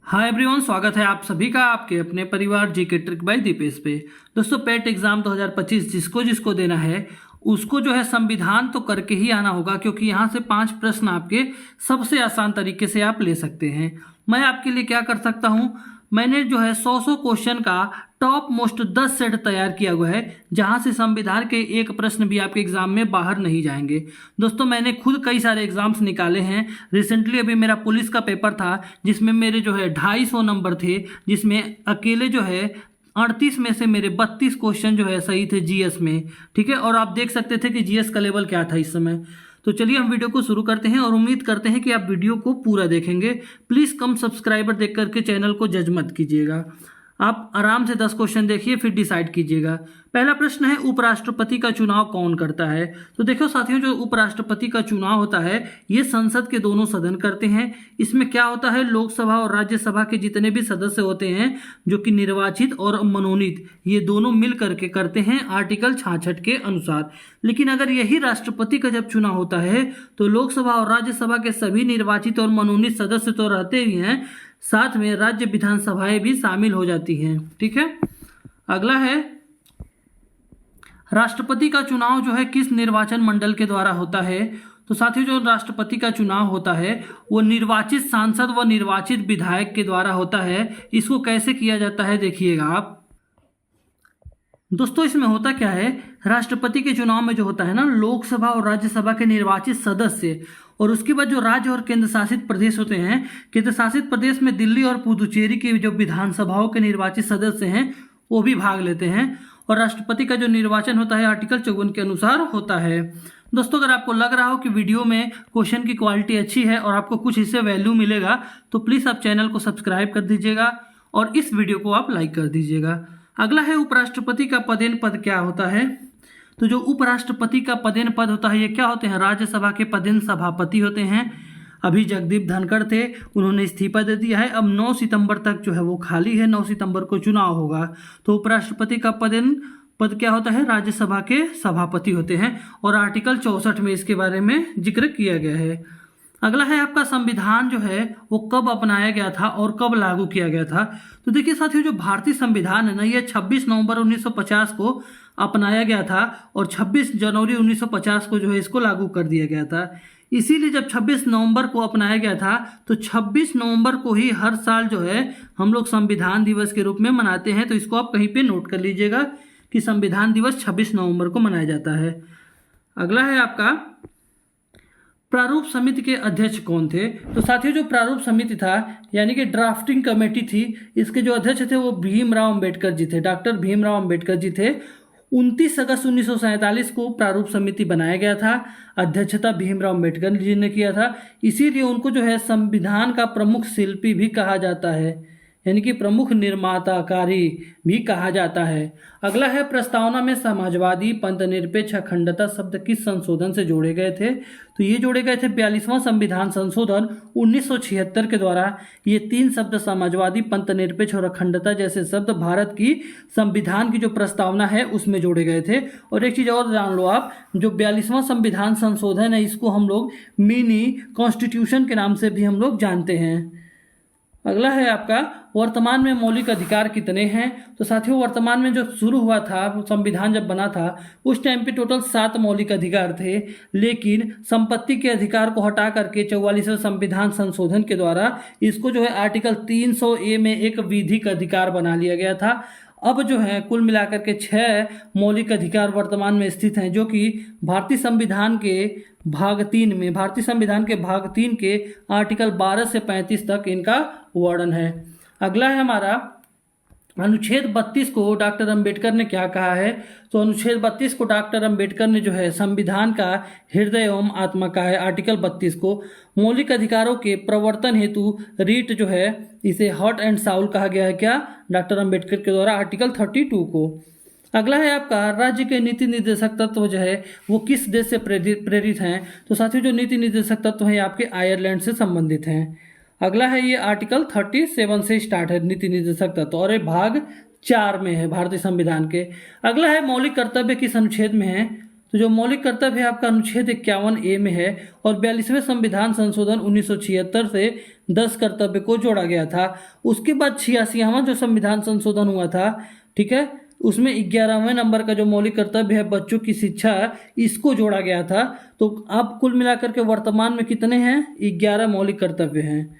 Hi everyone, स्वागत है आप सभी का आपके अपने परिवार जीके ट्रिक बाय दीपेश पे। दोस्तों, पेट एग्जाम 2025 जिसको जिसको देना है उसको जो है संविधान तो करके ही आना होगा, क्योंकि यहाँ से 5 प्रश्न आपके सबसे आसान तरीके से आप ले सकते हैं। मैं आपके लिए क्या कर सकता हूँ, मैंने जो है 100 क्वेश्चन का टॉप मोस्ट 10 सेट तैयार किया हुआ है, जहां से संविधान के एक प्रश्न भी आपके एग्जाम में बाहर नहीं जाएंगे। दोस्तों, मैंने खुद कई सारे एग्जाम्स निकाले हैं। रिसेंटली अभी मेरा पुलिस का पेपर था जिसमें मेरे जो है 250 नंबर थे, जिसमें अकेले जो है 38 में से मेरे 32 क्वेश्चन जो है सही थे जीएस में। ठीक है, और आप देख सकते थे कि जीएस का लेवल क्या था इस समय। तो चलिए हम वीडियो को शुरू करते हैं और उम्मीद करते हैं कि आप वीडियो को पूरा देखेंगे। प्लीज़ कम सब्सक्राइबर देख करके चैनल को जज मत कीजिएगा। आप आराम से 10 क्वेश्चन देखिए, फिर डिसाइड कीजिएगा। पहला प्रश्न है, उपराष्ट्रपति का चुनाव कौन करता है? तो देखो साथियों, जो उपराष्ट्रपति का चुनाव होता है ये संसद के दोनों सदन करते हैं। इसमें क्या होता है, लोकसभा और राज्यसभा के जितने भी सदस्य होते हैं जो कि निर्वाचित और मनोनीत, ये दोनों मिल करके करते हैं आर्टिकल 66 के अनुसार। लेकिन अगर यही राष्ट्रपति का जब चुनाव होता है तो लोकसभा और राज्यसभा के सभी निर्वाचित और मनोनीत सदस्य तो रहते ही हैं, साथ में राज्य विधानसभाएं भी शामिल हो जाती हैं। ठीक है, अगला है, राष्ट्रपति का चुनाव जो है किस निर्वाचन मंडल के द्वारा होता है? तो साथियों, जो राष्ट्रपति का चुनाव होता है वो निर्वाचित सांसद व निर्वाचित विधायक के द्वारा होता है। इसको कैसे किया जाता है देखिएगा आप। दोस्तों, इसमें होता क्या है, राष्ट्रपति के चुनाव में जो होता है ना, लोकसभा और राज्यसभा के निर्वाचित सदस्य और उसके बाद जो राज्य और केंद्र शासित प्रदेश होते हैं, केंद्र शासित प्रदेश में दिल्ली और पुदुचेरी के जो विधानसभाओं के निर्वाचित सदस्य हैं वो भी भाग लेते हैं। और राष्ट्रपति का जो निर्वाचन होता है आर्टिकल 54 के अनुसार होता है। दोस्तों, अगर आपको लग रहा हो कि वीडियो में क्वेश्चन की क्वालिटी अच्छी है और आपको कुछ इससे वैल्यू मिलेगा तो प्लीज़ आप चैनल को सब्सक्राइब कर दीजिएगा और इस वीडियो को आप लाइक कर दीजिएगा। अगला है, उपराष्ट्रपति का पदेन पद क्या होता है? तो जो उपराष्ट्रपति का पदेन पद होता है ये क्या होते हैं, राज्यसभा के पदेन सभापति होते हैं। अभी जगदीप धनखड़ थे, उन्होंने इस्तीफा दे दिया है। अब 9 सितंबर तक जो है वो खाली है, 9 सितंबर को चुनाव होगा। तो उपराष्ट्रपति का पदेन पद क्या होता है, राज्यसभा के सभापति होते हैं और आर्टिकल 64 में इसके बारे में जिक्र किया गया है। अगला है आपका, संविधान जो है वो कब अपनाया गया था और कब लागू किया गया था? तो देखिए साथियों, जो भारतीय संविधान है ना, ये 26 नवंबर 1950 को अपनाया गया था और 26 जनवरी 1950 को जो है इसको लागू कर दिया गया था। इसीलिए जब 26 नवंबर को अपनाया गया था तो 26 नवंबर को ही हर साल जो है हम लोग संविधान दिवस के रूप में मनाते हैं। तो इसको आप कहीं पे नोट कर लीजिएगा कि संविधान दिवस 26 नवंबर को मनाया जाता है। अगला है आपका, प्रारूप समिति के अध्यक्ष कौन थे? तो साथियों, जो प्रारूप समिति था यानी कि ड्राफ्टिंग कमेटी थी, इसके जो अध्यक्ष थे वो भीमराव अंबेडकर जी थे, डॉक्टर भीमराव अंबेडकर जी थे। 29 अगस्त 1947 को प्रारूप समिति बनाया गया था, अध्यक्षता भीमराव अंबेडकर जी ने किया था। इसीलिए उनको जो है संविधान का प्रमुख शिल्पी भी कहा जाता है, यानी कि प्रमुख निर्माताकारी भी कहा जाता है। अगला है, प्रस्तावना में समाजवादी, पंथनिरपेक्ष, अखंडता शब्द किस संशोधन से जोड़े गए थे? तो ये जोड़े गए थे 42वां संविधान संशोधन 1976 के द्वारा। ये 3 शब्द समाजवादी, पंथनिरपेक्ष और अखंडता जैसे शब्द भारत की संविधान की जो प्रस्तावना है उसमें जोड़े गए थे। और एक चीज़ और जान लो आप, जो 42वां संविधान संशोधन है इसको हम लोग मिनी कॉन्स्टिट्यूशन के नाम से भी हम लोग जानते हैं। अगला है आपका, वर्तमान में मौलिक अधिकार कितने हैं? तो साथियों, वर्तमान में जो शुरू हुआ था, संविधान जब बना था उस टाइम पे टोटल 7 मौलिक अधिकार थे, लेकिन संपत्ति के अधिकार को हटा करके 44वें संविधान संशोधन के द्वारा इसको जो है आर्टिकल 300A में एक विधिक अधिकार बना लिया गया था। अब जो है कुल मिलाकर के 6 मौलिक अधिकार वर्तमान में स्थित हैं, जो कि भारतीय संविधान के भाग 3 के आर्टिकल 12 से 35 तक इनका वर्णन है। अगला है हमारा, अनुच्छेद 32 को डॉक्टर अंबेडकर ने क्या कहा है? तो अनुच्छेद 32 को डॉक्टर अंबेडकर ने जो है संविधान का हृदय एवं आत्मा कहा है। आर्टिकल 32 को मौलिक अधिकारों के प्रवर्तन हेतु रीट जो है इसे हॉट एंड साउल कहा गया है, क्या? डॉक्टर अंबेडकर के द्वारा, आर्टिकल 32 को। अगला है आपका, राज्य के नीति निर्देशक तत्व जो है वो किस देश से प्रेरित हैं? तो साथियों, जो नीति निर्देशक तत्व हैं आपके आयरलैंड से संबंधित हैं। अगला है, ये आर्टिकल 37 से स्टार्ट है नीति निर्देशक तत्व और ये भाग 4 में है भारतीय संविधान के। अगला है, मौलिक कर्तव्य किस अनुच्छेद में है? तो जो मौलिक कर्तव्य है आपका अनुच्छेद 51A में है और 42वें संविधान संशोधन 1976 से 10 कर्तव्य को जोड़ा गया था। उसके बाद 86वां जो संविधान संशोधन हुआ था, ठीक है, उसमें 11वें नंबर का जो मौलिक कर्तव्य है बच्चों की शिक्षा, इसको जोड़ा गया था। तो अब कुल मिलाकर के वर्तमान में कितने हैं? 11 मौलिक कर्तव्य हैं।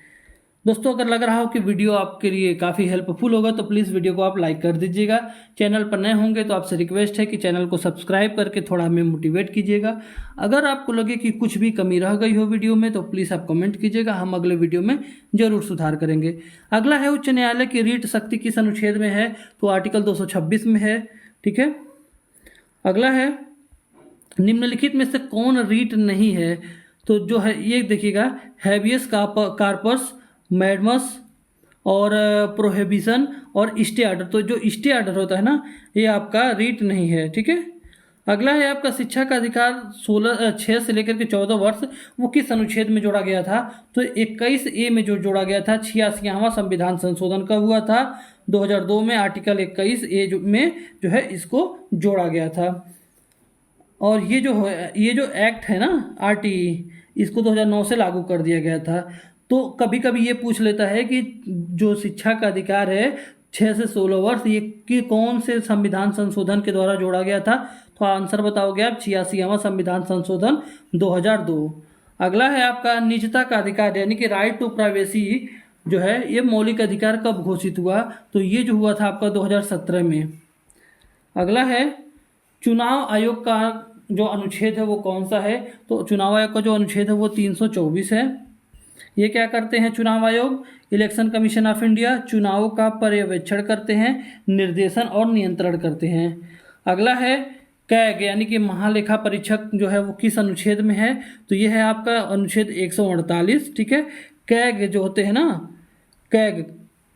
दोस्तों, अगर लग रहा हो कि वीडियो आपके लिए काफ़ी हेल्पफुल होगा तो प्लीज़ वीडियो को आप लाइक कर दीजिएगा। चैनल पर नए होंगे तो आपसे रिक्वेस्ट है कि चैनल को सब्सक्राइब करके थोड़ा हमें मोटिवेट कीजिएगा। अगर आपको लगे कि कुछ भी कमी रह गई हो वीडियो में तो प्लीज़ आप कमेंट कीजिएगा, हम अगले वीडियो में जरूर सुधार करेंगे। अगला है उच्च न्यायालय की रीट शक्ति किस अनुच्छेद में है? तो आर्टिकल 226 में है, ठीक है। अगला है निम्नलिखित में से कौन रीट नहीं है? तो जो है ये देखिएगा, हैबियस कार्पस, मैडमस और प्रोहिबिशन और स्टे आर्डर। तो जो स्टे आर्डर होता है ना, ये आपका रीट नहीं है, ठीक है। अगला है आपका शिक्षा का अधिकार 6 से लेकर के 14 वर्ष, वो किस अनुच्छेद में जोड़ा गया था? तो 21A में जो जोड़ा गया था। 86वां संविधान संशोधन का हुआ था 2002 में, आर्टिकल 21A में जो है इसको जोड़ा गया था। और ये जो एक्ट है ना RTE, इसको 2009 से लागू कर दिया गया था। तो कभी कभी ये पूछ लेता है कि जो शिक्षा का अधिकार है 6 से 16 वर्ष, ये कि कौन से संविधान संशोधन के द्वारा जोड़ा गया था? तो आंसर बताओगे आप, 86वां संविधान संशोधन 2002। अगला है आपका निजता का अधिकार, यानी कि राइट टू प्राइवेसी जो है, ये मौलिक अधिकार कब घोषित हुआ? तो ये जो हुआ था आपका 2017 में। अगला है चुनाव आयोग का जो अनुच्छेद है वो कौन सा है? तो चुनाव आयोग का जो अनुच्छेद है वो 324 है। ये क्या करते हैं चुनाव आयोग? इलेक्शन कमीशन ऑफ इंडिया चुनावों का पर्यवेक्षण करते हैं, निर्देशन और नियंत्रण करते हैं। अगला है कैग, यानी कि महालेखा परीक्षक जो है वो किस अनुच्छेद में है? तो ये है आपका अनुच्छेद 148, ठीक है। कैग जो होते हैं ना, कैग,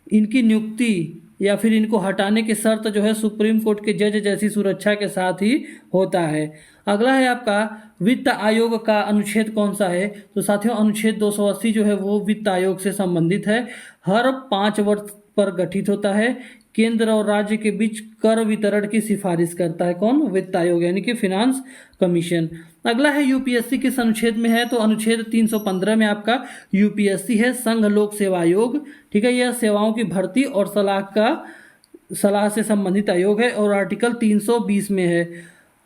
इनकी नियुक्ति या फिर इनको हटाने की शर्त जो है सुप्रीम कोर्ट के जज जैसी सुरक्षा के साथ ही होता है। अगला है आपका वित्त आयोग का अनुच्छेद कौन सा है? तो साथियों अनुच्छेद 280 जो है वो वित्त आयोग से संबंधित है। हर 5 वर्ष पर गठित होता है। केंद्र और राज्य के बीच कर वितरण की सिफारिश करता है कौन? वित्त आयोग, यानी कि फिनांस कमीशन। अगला है यूपीएससी किस अनुच्छेद में है? तो अनुच्छेद 315 में आपका यूपीएससी है, संघ लोक सेवा आयोग, ठीक है। यह सेवाओं की भर्ती और सलाह से संबंधित आयोग है और आर्टिकल 320 में है।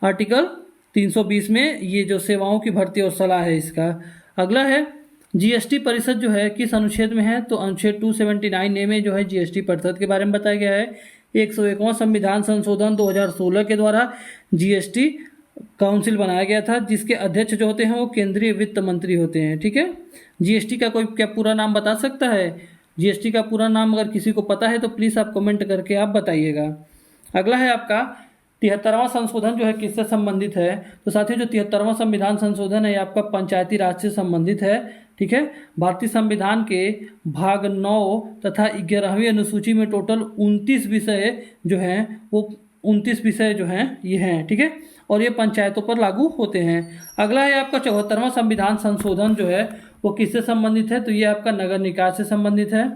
आर्टिकल 320 में ये जो सेवाओं की भर्ती और सलाह है इसका। अगला है जीएसटी परिषद जो है किस अनुच्छेद में है? तो अनुच्छेद 279A में जो है जीएसटी परिषद के बारे में बताया गया है। 101वां संविधान संशोधन 2016 के द्वारा जीएसटी काउंसिल बनाया गया था, जिसके अध्यक्ष जो होते हैं वो केंद्रीय वित्त मंत्री होते हैं, ठीक है। जीएसटी का कोई क्या पूरा नाम बता सकता है? जीएसटी का पूरा नाम अगर किसी को पता है तो प्लीज़ आप कमेंट करके आप बताइएगा। अगला है आपका 73वां संशोधन जो है किससे संबंधित है? तो साथियों जो 73वां संविधान संशोधन है ये आपका पंचायती राज से संबंधित है, ठीक है। भारतीय संविधान के भाग 9 तथा 11वीं अनुसूची में टोटल 29 विषय जो हैं वो 29 विषय जो हैं ये हैं, ठीक है, और ये पंचायतों पर लागू होते हैं। अगला है आपका 74वां संविधान संशोधन जो है वो किससे संबंधित है? तो ये आपका नगर निकाय से संबंधित है।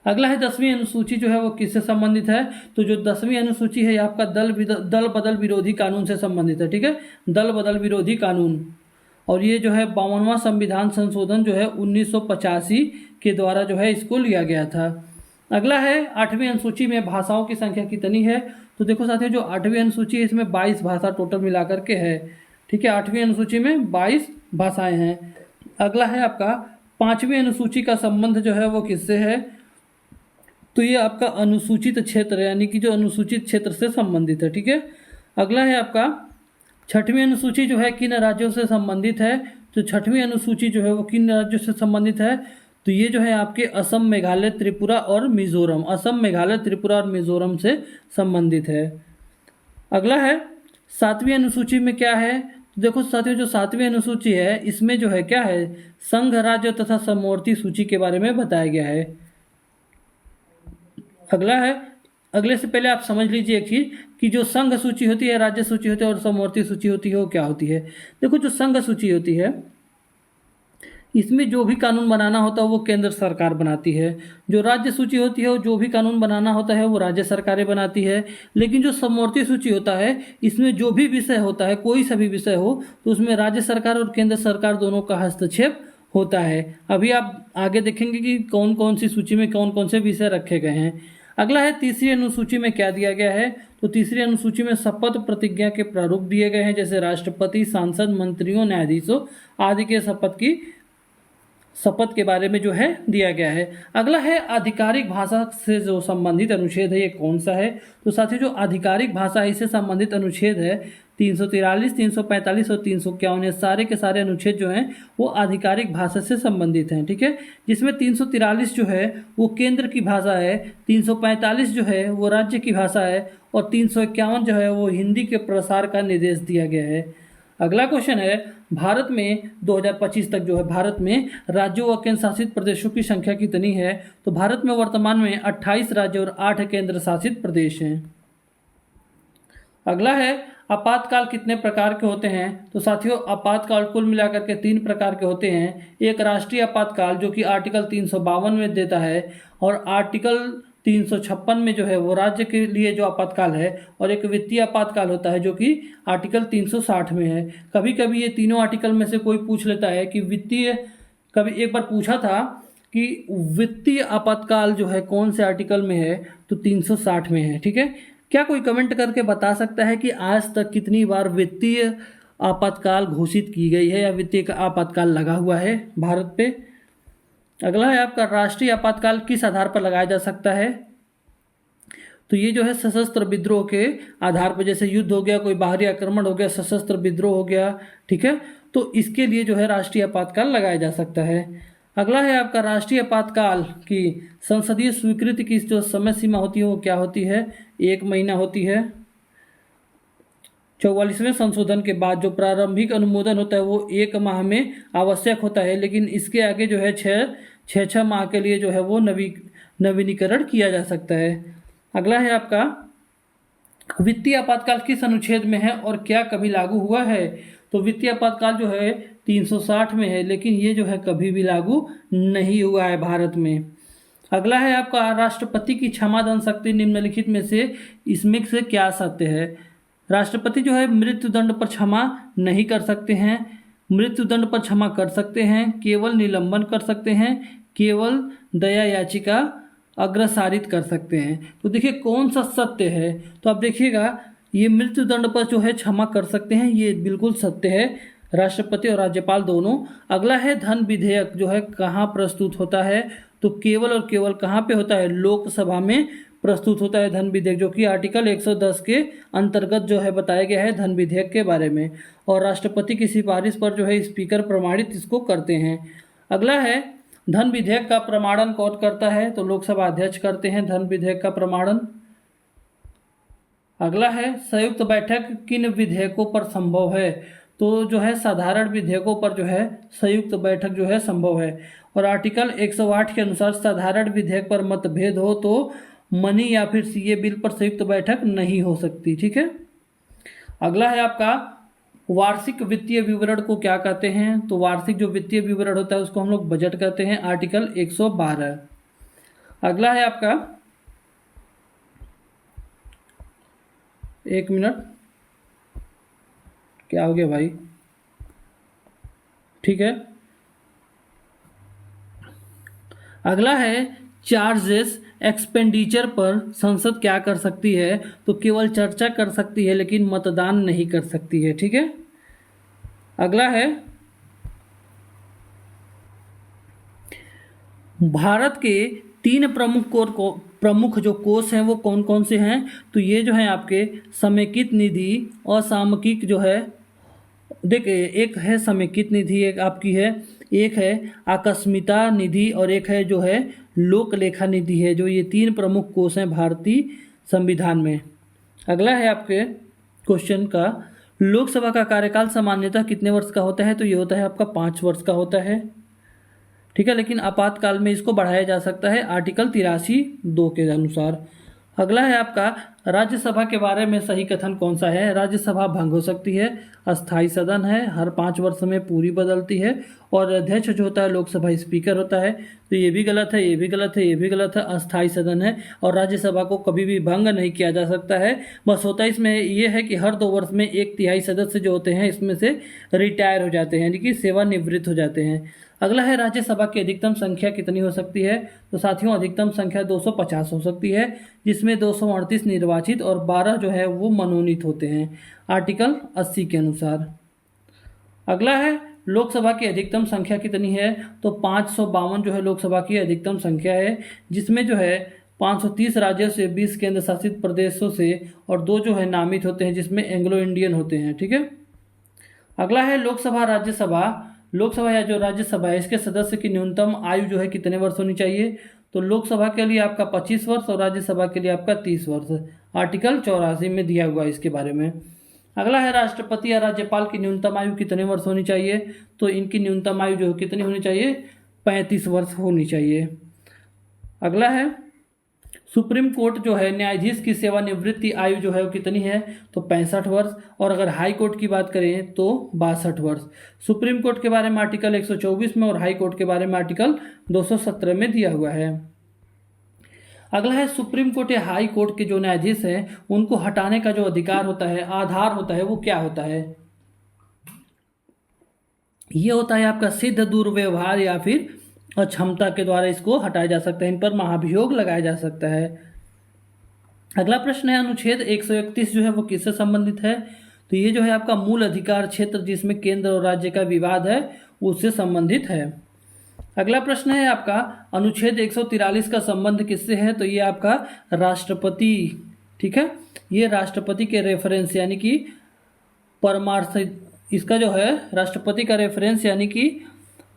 अगला है 10वीं अनुसूची जो है वो किससे संबंधित है? तो जो 10वीं अनुसूची है ये आपका दल बदल विरोधी कानून से संबंधित है, ठीक है, दल बदल विरोधी कानून। और ये जो है 52वां संविधान संशोधन जो है 1985 के द्वारा जो है इसको लिया गया था। अगला है 8वीं अनुसूची में भाषाओं की संख्या कितनी है? तो देखो साथियों जो 8वीं अनुसूची है इसमें 22 भाषा टोटल मिलाकर के है, ठीक है। 8वीं अनुसूची में 22 भाषाएं हैं। अगला है आपका 5वीं अनुसूची का संबंध जो है वो किससे है? तो ये आपका अनुसूचित क्षेत्र यानी कि जो अनुसूचित क्षेत्र से संबंधित है, ठीक है। अगला है आपका 6वीं अनुसूची जो है किन राज्यों से संबंधित है? तो 6वीं अनुसूची जो है वो किन राज्यों से संबंधित है? तो ये जो है आपके असम, मेघालय, त्रिपुरा और मिजोरम, असम, मेघालय, त्रिपुरा और मिजोरम से संबंधित है। अगला है 7वीं अनुसूची में क्या है? तो देखो साथियों जो 7वीं अनुसूची है इसमें जो है क्या है? संघ, राज्य तथा समवर्ती सूची के बारे में बताया गया है। अगला है, अगले से पहले आप समझ लीजिए एक चीज कि जो संघ सूची होती है, राज्य सूची होती है और समवर्ती सूची होती है वो क्या होती है। देखो जो संघ सूची होती है इसमें जो भी कानून बनाना होता है वो केंद्र सरकार बनाती है। जो राज्य सूची होती है वो जो भी कानून बनाना होता है वो राज्य सरकारें बनाती है। लेकिन जो समवर्ती सूची होता है इसमें जो भी विषय होता है, कोई सा भी विषय हो, तो उसमें राज्य सरकार और केंद्र सरकार दोनों का हस्तक्षेप होता है। अभी आप आगे देखेंगे कि कौन कौन सी सूची में कौन कौन से विषय रखे गए हैं। अगला है तीसरी अनुसूची में क्या दिया गया है। तो तीसरी अनुसूची में शपथ प्रतिज्ञा के प्रारूप दिए गए हैं, जैसे राष्ट्रपति, सांसद, मंत्रियों, न्यायाधीशों आदि के शपथ के बारे में जो है दिया गया है। अगला है आधिकारिक भाषा से जो संबंधित अनुच्छेद है, ये कौन सा है। तो साथियों जो आधिकारिक भाषा है इससे संबंधित अनुच्छेद है 343, 345 और 351। ये सारे के सारे अनुच्छेद जो हैं वो आधिकारिक भाषा से संबंधित हैं, ठीक है। जिसमें 343 जो है वो केंद्र की भाषा है, 345 जो है वो राज्य की भाषा है और 351 जो है वो हिंदी के प्रसार का निर्देश दिया गया है। अगला क्वेश्चन है, भारत में 2025 तक जो है भारत में राज्यों व केंद्र शासित प्रदेशों की संख्या कितनी है। तो भारत में वर्तमान में 28 राज्य और 8 केंद्र शासित प्रदेश हैं। अगला है आपातकाल कितने प्रकार के होते हैं। तो साथियों आपातकाल कुल मिलाकर के 3 प्रकार के होते हैं। एक राष्ट्रीय आपातकाल जो कि आर्टिकल 352 में देता है, और आर्टिकल 356 में जो है वो राज्य के लिए जो आपातकाल है, और एक वित्तीय आपातकाल होता है जो कि आर्टिकल 360 में है। कभी कभी ये तीनों आर्टिकल में से कोई पूछ लेता है कि कभी एक बार पूछा था कि वित्तीय आपातकाल जो है कौन से आर्टिकल में है, तो 360 में है, ठीक है। क्या कोई कमेंट करके बता सकता है कि आज तक कितनी बार वित्तीय आपातकाल घोषित की गई है या वित्तीय आपातकाल लगा हुआ है भारत पे। अगला है आपका राष्ट्रीय आपातकाल किस आधार पर लगाया जा सकता है। तो ये जो है सशस्त्र विद्रोह के आधार पर, जैसे युद्ध हो गया, कोई बाहरी आक्रमण हो गया, सशस्त्र विद्रोह हो गया, ठीक है, तो इसके लिए जो है राष्ट्रीय आपातकाल लगाया जा सकता है। अगला है आपका राष्ट्रीय आपातकाल की संसदीय स्वीकृति की जो समय सीमा होती है वो क्या होती है, 1 महीना होती है। 44वें संशोधन के बाद जो प्रारंभिक अनुमोदन होता है वो 1 माह में आवश्यक होता है, लेकिन इसके आगे जो है 6 माह के लिए जो है वो नवीनीकरण किया जा सकता है। अगला है आपका वित्तीय आपातकाल किस अनुच्छेद में है और क्या कभी लागू हुआ है। तो वित्तीय आपातकाल जो है 360 में है, लेकिन ये जो है कभी भी लागू नहीं हुआ है भारत में। अगला है आपका राष्ट्रपति की क्षमादान शक्ति निम्नलिखित में से इसमें से क्या सत्य है। राष्ट्रपति जो है मृत्युदंड पर क्षमा नहीं कर सकते हैं, मृत्युदंड पर क्षमा कर सकते हैं, केवल निलंबन कर सकते हैं, केवल दया याचिका अग्रसारित कर सकते हैं। तो देखिए कौन सा सत्य है। तो आप देखिएगा ये मृत्युदंड पर जो है क्षमा कर सकते हैं, ये बिल्कुल सत्य है, राष्ट्रपति और राज्यपाल दोनों। अगला है धन विधेयक जो है कहाँ प्रस्तुत होता है। तो केवल और केवल कहाँ पे होता है, लोकसभा में प्रस्तुत होता है धन विधेयक, जो कि आर्टिकल 110 के अंतर्गत जो है बताया गया है धन विधेयक के बारे में। और राष्ट्रपति की सिफारिश पर जो है स्पीकर प्रमाणित इसको करते हैं। अगला है धन विधेयक का प्रमाणन कौन करता है। तो लोकसभा अध्यक्ष करते हैं धन विधेयक का प्रमाणन। अगला है संयुक्त बैठक किन विधेयकों पर संभव है। तो जो है साधारण विधेयकों पर जो है संयुक्त बैठक जो है संभव है। और आर्टिकल 108 के अनुसार साधारण विधेयक पर मतभेद हो तो मनी या फिर सीए बिल पर संयुक्त बैठक नहीं हो सकती, ठीक है। अगला है आपका वार्षिक वित्तीय विवरण को क्या कहते हैं। तो वार्षिक जो वित्तीय विवरण होता है उसको हम लोग बजट कहते हैं, आर्टिकल 112। अगला है आपका 1 मिनट, क्या हो गया भाई, ठीक है। अगला है चार्जेस एक्सपेंडिचर पर संसद क्या कर सकती है। तो केवल चर्चा कर सकती है लेकिन मतदान नहीं कर सकती है, ठीक है। अगला है भारत के 3 प्रमुख जो कोष हैं वो कौन कौन से हैं। तो ये जो है आपके समेकित निधि और सामयिक जो है, देखिए एक है समेकित निधि, एक आपकी है, एक है आकस्मिकता निधि और एक है जो है लोक लेखा निधि है। जो ये 3 प्रमुख कोष हैं भारतीय संविधान में। अगला है आपके क्वेश्चन का लोकसभा का कार्यकाल सामान्यतः कितने वर्ष का होता है। तो ये होता है आपका 5 वर्ष का होता है, ठीक है, लेकिन आपातकाल में इसको बढ़ाया जा सकता है आर्टिकल 83(2) के अनुसार। अगला है आपका राज्यसभा के बारे में सही कथन कौन सा है। राज्यसभा भंग हो सकती है, अस्थायी सदन है, हर 5 वर्ष में पूरी बदलती है, और अध्यक्ष जो होता है लोकसभा स्पीकर होता है। तो ये भी गलत है, ये भी गलत है, ये भी गलत है। अस्थायी सदन है और राज्यसभा को कभी भी भंग नहीं किया जा सकता है। बस होता है इसमें ये है कि हर 2 वर्ष में 1/3 सदस्य जो होते हैं इसमें से रिटायर हो जाते हैं, यानी कि सेवानिवृत्त हो जाते हैं। अगला है राज्यसभा की अधिकतम संख्या कितनी हो सकती है। तो साथियों अधिकतम संख्या 250 हो सकती है, जिसमें 238 निर्वाचित और 12 जो है वो मनोनीत होते हैं आर्टिकल 80 के अनुसार। अगला है लोकसभा की अधिकतम संख्या कितनी है। तो 552 जो है लोकसभा की अधिकतम संख्या है, जिसमें जो है 530 राज्यों से, 20 केंद्र शासित प्रदेशों से और 2 जो है नामित होते हैं, जिसमें एंग्लो इंडियन होते हैं। ठीक है। अगला है लोकसभा राज्यसभा। लोकसभा या जो राज्यसभा है इसके सदस्य की न्यूनतम आयु जो है कितने वर्ष होनी चाहिए। तो लोकसभा के लिए आपका 25 वर्ष और राज्यसभा के लिए आपका 30 वर्ष आर्टिकल 84 में दिया हुआ है इसके बारे में। अगला है राष्ट्रपति या राज्यपाल की न्यूनतम आयु कितने वर्ष होनी चाहिए। तो इनकी न्यूनतम आयु जो कितनी होनी चाहिए, 35 वर्ष होनी चाहिए। अगला है सुप्रीम कोर्ट जो है न्यायाधीश की सेवानिवृत्ति आयु जो है वो कितनी है। तो 65 वर्ष। और अगर हाई कोर्ट की बात करें तो 62 वर्ष। सुप्रीम कोर्ट के बारे में आर्टिकल 124 में और हाई कोर्ट के बारे में आर्टिकल 217 में दिया हुआ है। अगला है सुप्रीम कोर्ट या हाई कोर्ट के जो न्यायाधीश हैं उनको हटाने का जो अधिकार होता है, आधार होता है, वो क्या होता है। ये होता है आपका सिद्ध दुर्व्यवहार या फिर अक्षमता के द्वारा इसको हटाया जा सकता है, इन पर महाभियोग लगाया जा सकता है। अगला प्रश्न है अनुच्छेद 131 जो है वो किससे संबंधित है। तो ये जो है आपका मूल अधिकार क्षेत्र जिसमें केंद्र और राज्य का विवाद है उससे संबंधित है। अगला प्रश्न है आपका अनुच्छेद 143 का संबंध किससे है। तो ये आपका राष्ट्रपति, ठीक है, ये राष्ट्रपति के रेफरेंस यानी कि परमार्थ, इसका जो है राष्ट्रपति का रेफरेंस यानी कि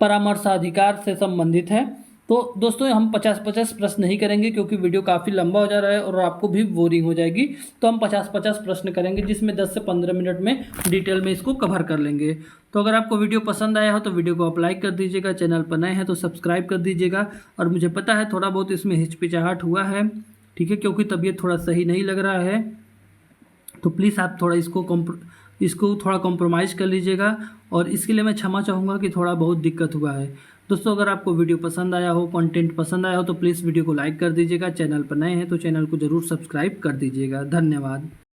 परामर्शाधिकार से संबंधित है। तो दोस्तों हम 50-50 प्रश्न नहीं करेंगे क्योंकि वीडियो काफ़ी लंबा हो जा रहा है और आपको भी बोरिंग हो जाएगी। तो हम 50-50 प्रश्न करेंगे जिसमें 10 से 15 मिनट में डिटेल में इसको कवर कर लेंगे। तो अगर आपको वीडियो पसंद आया हो तो वीडियो को आप लाइक कर दीजिएगा, चैनल पर नए हैं तो सब्सक्राइब कर दीजिएगा। और मुझे पता है थोड़ा बहुत इसमें हिचकिचाहट हुआ है, ठीक है, क्योंकि तबीयत थोड़ा सही नहीं लग रहा है। तो प्लीज़ आप थोड़ा इसको थोड़ा कॉम्प्रोमाइज़ कर लीजिएगा और इसके लिए मैं क्षमा चाहूँगा कि थोड़ा बहुत दिक्कत हुआ है। दोस्तों अगर आपको वीडियो पसंद आया हो, कंटेंट पसंद आया हो तो प्लीज़ वीडियो को लाइक कर दीजिएगा। चैनल पर नए हैं तो चैनल को ज़रूर सब्सक्राइब कर दीजिएगा। धन्यवाद।